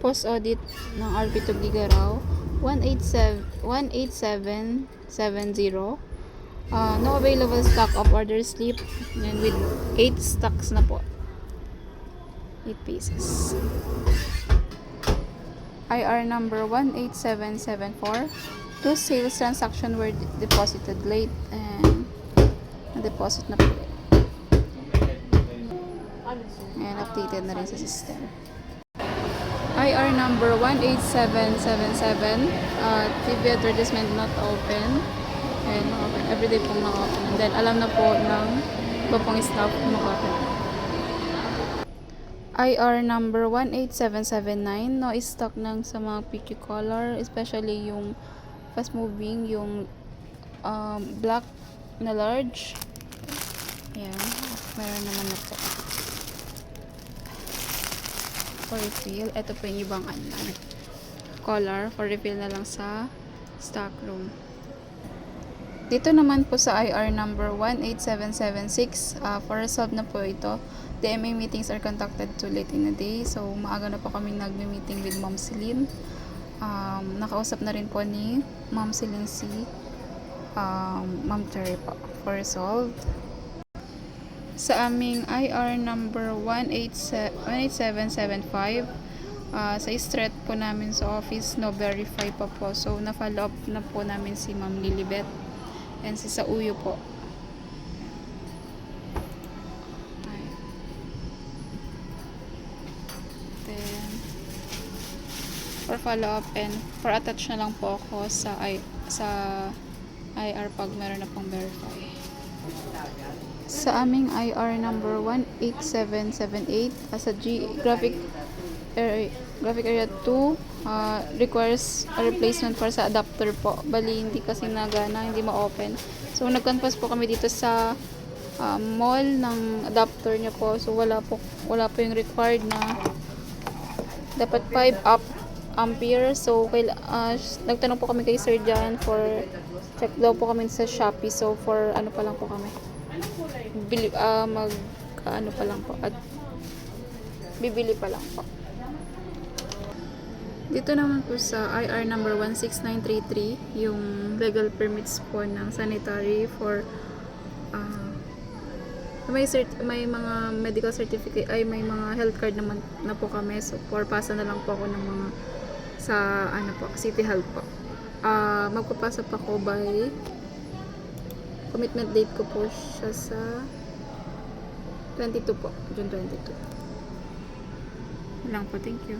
post-audit ng RP Tugigaraw 18770. No available stock of order slip, and with 8 stocks na po, 8 pieces. IR number 18774. 2 sales transaction were deposited late and na-deposit na po. And updated na rin sa system. IR number 18777. TV advertisement not open. And everyday pong naka-open. And then alam na po ng iba pong staff naka-open. IR number 18779. No stock ng sa mga PQ color, especially yung fast moving, yung black na large. Ayan, meron naman na po. For refill, ito po yung ibang color. For refill na lang sa stock room. Dito naman po sa IR number 18776, for resolve na po ito. DMA meetings are conducted too late in the day. So, maaga na po kami nag-meeting with Ma'am Celine. Nakausap na rin po ni Ma'am Celine si Ma'am Terry po for resolved. Sa aming IR number 18775, sa threat po namin sa office, no verify pa po. So, na-follow up na po namin si Ma'am Lilibet and si Sauyo po. Then, for follow up and for attach na lang po ako sa IR pag meron na pong verify. Sa aming IR number 18778, sa graphic area 2, requires a replacement for sa adapter po. Bali, hindi kasi nagana, hindi ma-open. So, nag-confess po kami dito sa mall ng adapter niya po. So, wala po yung required na dapat 5 ampere. So, nagtanong po kami kay Sir Jan for check daw po kami sa Shopee. So, for ano pa lang po kami. Ano pa lang po. At bibili pa lang po. Dito naman po sa IR number 16933, yung legal permits po ng sanitary for may mga medical certificate, ay may mga health card naman na po kami. So, for pasa na lang po ako ng mga sa City Health po. Magpapasa pa ko by commitment date ko po siya sa 22 po, June 22. Lang po, thank you.